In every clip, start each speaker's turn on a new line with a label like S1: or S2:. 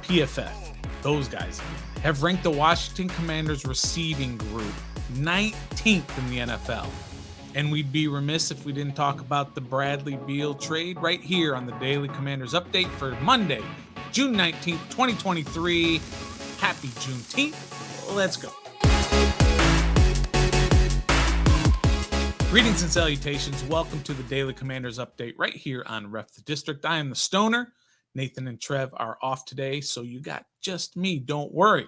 S1: PFF, those guys, have ranked the Washington Commanders receiving group 19th in the NFL. And we'd be remiss if we didn't talk about the Bradley Beal trade right here on the Daily Commanders Update for Monday, June 19th, 2023. Happy Juneteenth. Let's go. Greetings and salutations. Welcome to the Daily Commanders Update right here on Ref the District. I am the Stoner. Nathan and Trev are off today, so you got just me. Don't worry.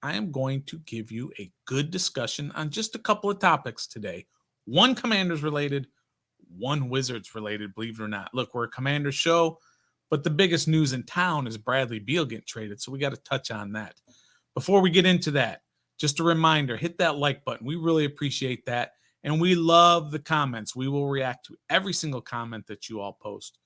S1: I am going to give you a good discussion on just a couple of topics today. One Commanders related, one Wizards related, believe it or not. Look, we're a Commanders show, but the biggest news in town is Bradley Beal getting traded, so we got to touch on that. Before we get into that, just a reminder, hit that like button. We really appreciate that, and we love the comments. We will react to every single comment that you all post.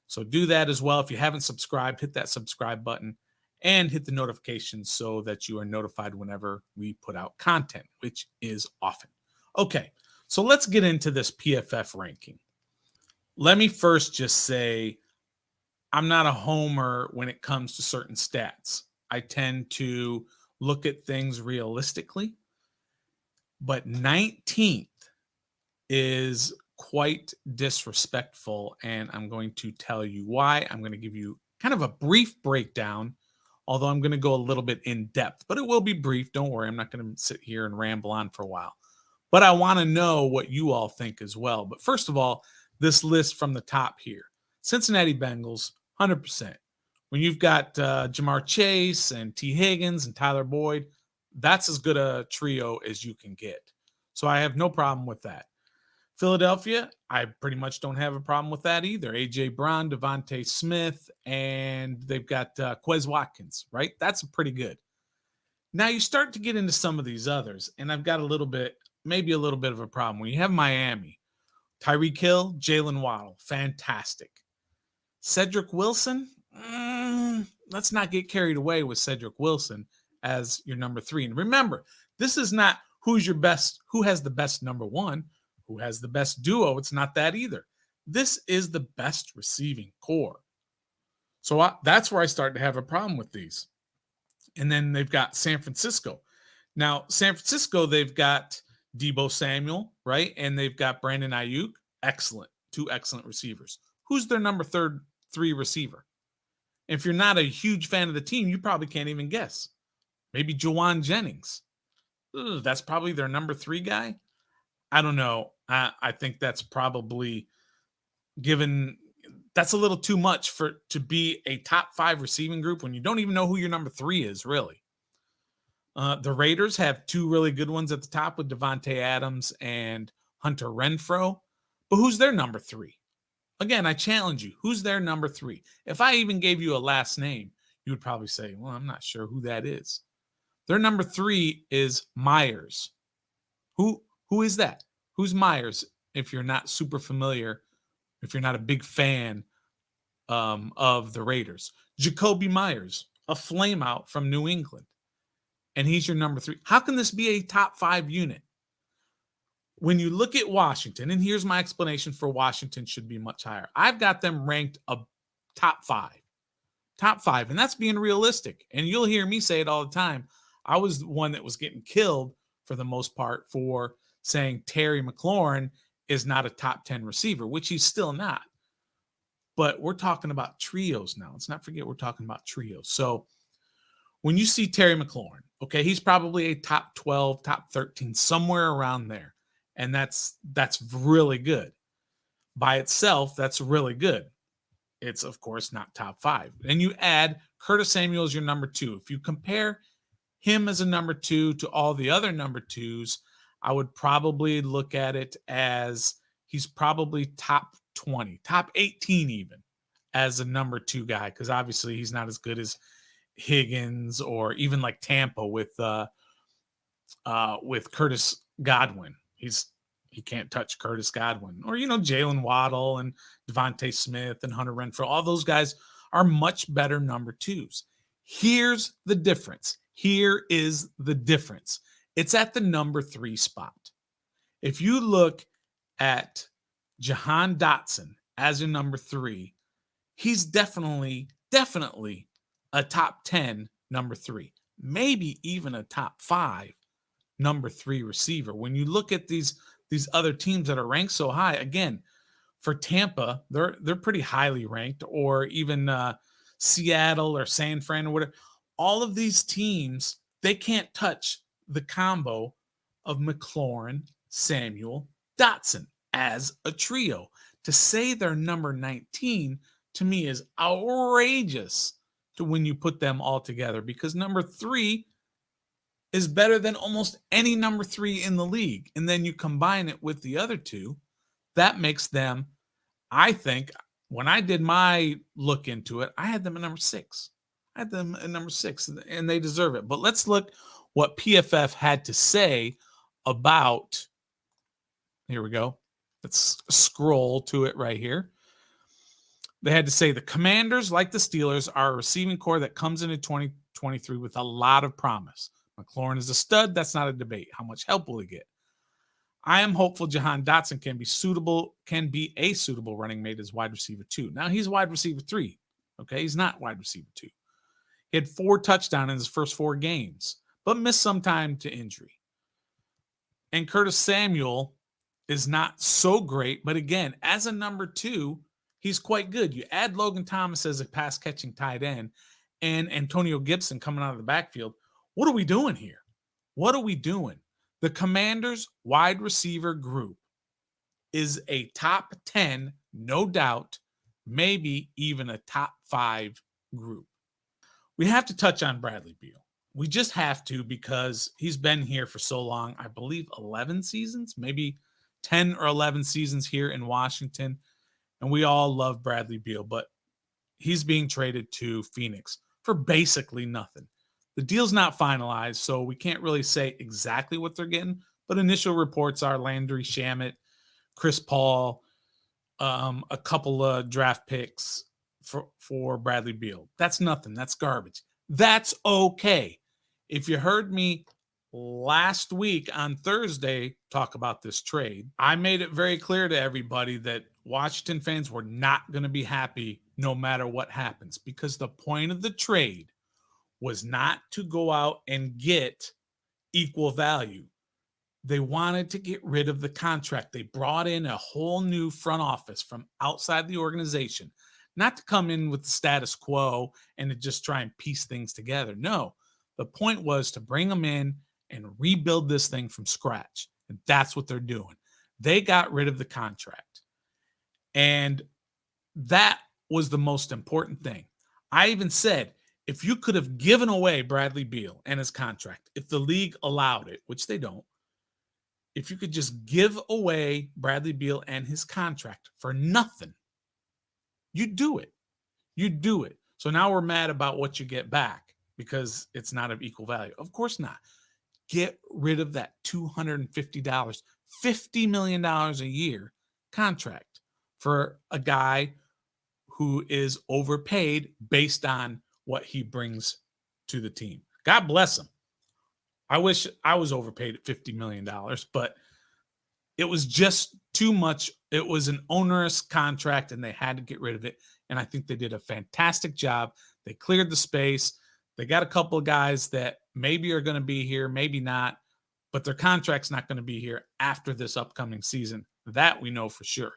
S1: So do that as well. If you haven't subscribed, hit that subscribe button and hit the notifications so that you are notified whenever we put out content, which is often. Okay, so let's get into this PFF ranking. Let me first just say I'm not a homer when it comes to certain stats. I tend to look at things realistically, but 19th is quite disrespectful, and I'm going to tell you why. I'm going to give you kind of a brief breakdown, although I'm going to go a little bit in depth, but it will be brief. Don't worry. I'm not going to sit here and ramble on for a while, but I want to know what you all think as well. But first of all, this list from the top here, Cincinnati Bengals, 100%. When you've got Jamar Chase and T. Higgins and Tyler Boyd, that's as good a trio as you can get. So I have no problem with that. Philadelphia, I pretty much don't have a problem with that either. A.J. Brown, Devontae Smith, and they've got Quez Watkins, right? That's pretty good. Now you start to get into some of these others, and I've got maybe a little bit of a problem. When you have Miami, Tyreek Hill, Jalen Waddle, fantastic. Cedric Wilson, let's not get carried away with Cedric Wilson as your number 3. And remember, this is not who has the best number 1, who has the best duo. It's not that either. This is the best receiving core. So that's where I start to have a problem with these. And then they've got San Francisco. Now, San Francisco, they've got Deebo Samuel, right? And they've got Brandon Ayuk. Excellent. 2 excellent receivers. Who's their number 3 receiver? If you're not a huge fan of the team, you probably can't even guess. Maybe Juwan Jennings. That's probably their number 3 guy. I don't know. I think that's probably that's a little too much to be a top 5 receiving group when you don't even know who your number 3 is, really. The Raiders have 2 really good ones at the top with Devontae Adams and Hunter Renfrow. But who's their number 3? Again, I challenge you. Who's their number 3? If I even gave you a last name, you would probably say, well, I'm not sure who that is. Their number 3 is Myers. Who is that? Who's Myers? If you're not super familiar, if you're not a big fan of the Raiders. Jacoby Myers, a flameout from New England. And he's your number 3. How can this be a top 5 unit? When you look at Washington, and here's my explanation for Washington should be much higher. I've got them ranked a top 5. Top 5, and that's being realistic. And you'll hear me say it all the time. I was the one that was getting killed for the most part for saying Terry McLaurin is not a top 10 receiver, which he's still not. But we're talking about trios now. Let's not forget we're talking about trios. So when you see Terry McLaurin, okay, he's probably a top 12, top 13, somewhere around there. And that's really good. By itself, that's really good. It's, of course, not top 5. And you add Curtis Samuel as your number 2. If you compare him as a number 2 to all the other number 2s, I would probably look at it as he's probably top 20, top 18 even as a number 2 guy, because obviously he's not as good as Higgins or even like Tampa with Curtis Godwin. He can't touch Curtis Godwin or, Jalen Waddle and Devontae Smith and Hunter Renfrow. All those guys are much better number 2s. Here's the difference. Here is the difference. It's at the number 3 spot. If you look at Jahan Dotson as your number 3, he's definitely a top 10 number 3, maybe even a top 5 number 3 receiver. When you look at these other teams that are ranked so high, again, for Tampa, they're pretty highly ranked, or even Seattle or San Fran or whatever. All of these teams, they can't touch the combo of McLaurin, Samuel, Dotson as a trio. To say they're number 19 to me is outrageous to when you put them all together, because number 3 is better than almost any number 3 in the league. And then you combine it with the other two, that makes them, I think, when I did my look into it, I had them at number 6. I had them at number 6, and they deserve it. But let's look what PFF had to say about, here we go. Let's scroll to it right here. They had to say the Commanders, like the Steelers, are a receiving core that comes into 2023 with a lot of promise. McLaurin is a stud. That's not a debate. How much help will he get? I am hopeful Jahan Dotson can be a suitable running mate as wide receiver 2. Now he's wide receiver 3. Okay, he's not wide receiver 2. He had 4 touchdowns in his first 4 games, but missed some time to injury. And Curtis Samuel is not so great, but again, as a number 2, he's quite good. You add Logan Thomas as a pass-catching tight end and Antonio Gibson coming out of the backfield. What are we doing here? What are we doing? The Commanders' wide receiver group is a top 10, no doubt, maybe even a top 5 group. We have to touch on Bradley Beal. We just have to, because he's been here for so long. I believe 11 seasons, maybe 10 or 11 seasons here in Washington. And we all love Bradley Beal, but he's being traded to Phoenix for basically nothing. The deal's not finalized, so we can't really say exactly what they're getting, but initial reports are Landry Shamet, Chris Paul, a couple of draft picks for Bradley Beal. That's nothing. That's garbage. That's okay. If you heard me last week on Thursday talk about this trade, I made it very clear to everybody that Washington fans were not going to be happy no matter what happens, because the point of the trade was not to go out and get equal value. They wanted to get rid of the contract. They brought in a whole new front office from outside the organization, not to come in with the status quo and to just try and piece things together. No, the point was to bring them in and rebuild this thing from scratch. And that's what they're doing. They got rid of the contract. And that was the most important thing. I even said, if you could have given away Bradley Beal and his contract, if the league allowed it, which they don't, if you could just give away Bradley Beal and his contract for nothing, you'd do it. You'd do it. So now we're mad about what you get back because it's not of equal value. Of course not. Get rid of that $250, $50 million a year contract for a guy who is overpaid based on what he brings to the team. God bless him. I wish I was overpaid at $50 million, but it was just too much. It was an onerous contract, and they had to get rid of it. And I think they did a fantastic job. They cleared the space. They got a couple of guys that maybe are going to be here, maybe not, but their contract's not going to be here after this upcoming season. That we know for sure.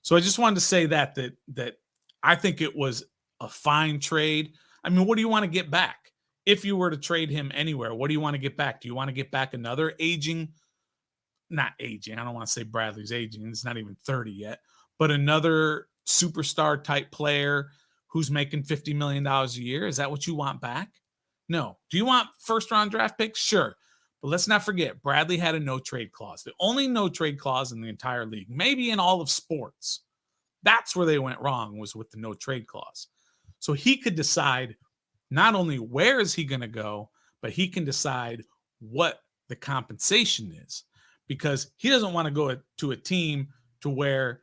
S1: So I just wanted to say that I think it was a fine trade. I mean, what do you want to get back? If you were to trade him anywhere, what do you want to get back? Do you want to get back another not aging, I don't want to say Bradley's aging, he's not even 30 yet, but another superstar type player who's making $50 million a year? Is that what you want back? No. Do you want first round draft picks? Sure. But let's not forget, Bradley had a no trade clause. The only no trade clause in the entire league, maybe in all of sports. That's where they went wrong, was with the no trade clause. So he could decide not only where is he going to go, but he can decide what the compensation is, because he doesn't want to go to a team to where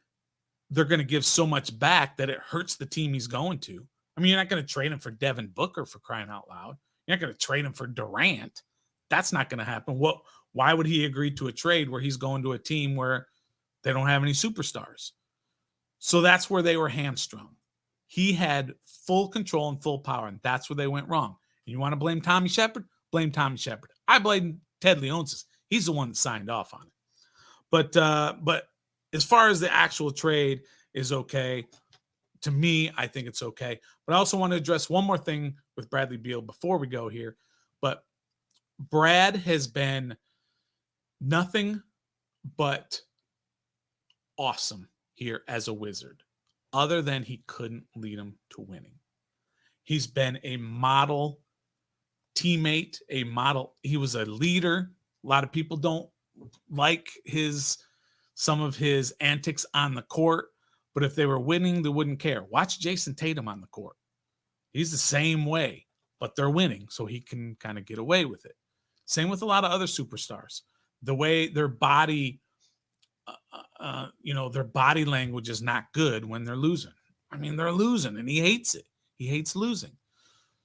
S1: they're going to give so much back that it hurts the team he's going to. I mean, you're not going to trade him for Devin Booker, for crying out loud. You're not going to trade him for Durant. That's not going to happen. Why would he agree to a trade where he's going to a team where they don't have any superstars? So that's where they were hamstrung. He had full control and full power, and that's where they went wrong. You want to blame Tommy Shepard? Blame Tommy Shepard. I blame Ted Leonsis. He's the one that signed off on it. But as far as the actual trade is okay, to me, I think it's okay. But I also want to address one more thing with Bradley Beal before we go here. But Brad has been nothing but awesome here as a Wizard, other than he couldn't lead him to winning. He's been a model teammate, a model. He was a leader. A lot of people don't like some of his antics on the court, but if they were winning, they wouldn't care. Watch Jason Tatum on the court. He's the same way, but they're winning, so he can kind of get away with it. Same with a lot of other superstars. The way their body, their body language is not good when they're losing. I mean, they're losing, and he hates it. He hates losing.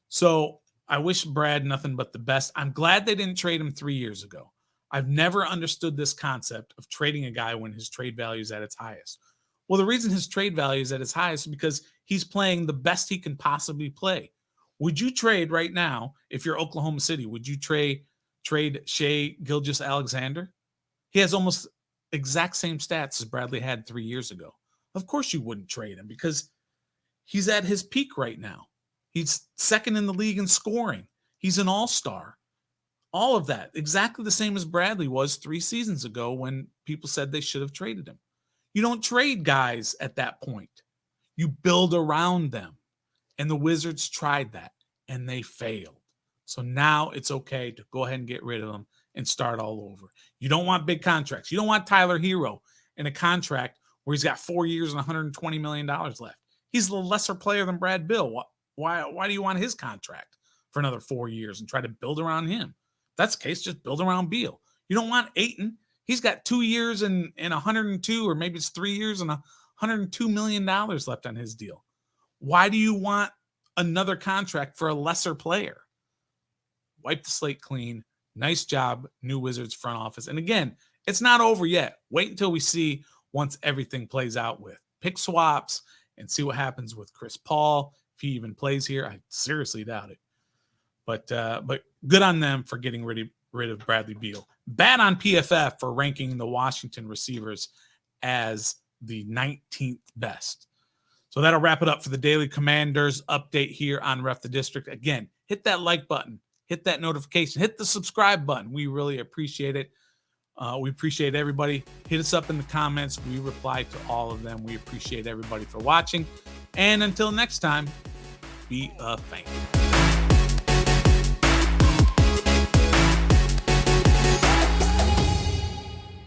S1: So I wish Brad nothing but the best. I'm glad they didn't trade him 3 years ago. I've never understood this concept of trading a guy when his trade value is at its highest. Well, the reason his trade value is at its highest is because he's playing the best he can possibly play. Would you trade right now, if you're Oklahoma City, would you trade Shai Gilgeous-Alexander? He has almost exact same stats as Bradley had 3 years ago. Of course you wouldn't trade him because he's at his peak right now. He's second in the league in scoring. He's an all-star. All of that, exactly the same as Bradley was 3 seasons ago when people said they should have traded him. You don't trade guys at that point. You build around them. And the Wizards tried that, and they failed. So now it's okay to go ahead and get rid of them and start all over. You don't want big contracts. You don't want Tyler Hero in a contract where he's got 4 years and $120 million left. He's the lesser player than Brad Beal. Why do you want his contract for another 4 years and try to build around him? If that's the case, just build around Beal. You don't want Ayton. He's got 2 years and 102, or maybe it's 3 years and $102 million left on his deal. Why do you want another contract for a lesser player? Wipe the slate clean. Nice job, new Wizards front office. And again, it's not over yet. Wait until we see once everything plays out with pick swaps and see what happens with Chris Paul. If he even plays here, I seriously doubt it. But good on them for getting rid of Bradley Beal. Bad on PFF for ranking the Washington receivers as the 19th best. So that'll wrap it up for the Daily Commanders update here on Ref the District. Again, hit that like button, hit that notification, hit the subscribe button. We really appreciate it. We appreciate everybody. Hit us up in the comments. We reply to all of them. We appreciate everybody for watching. And until next time, be a fan.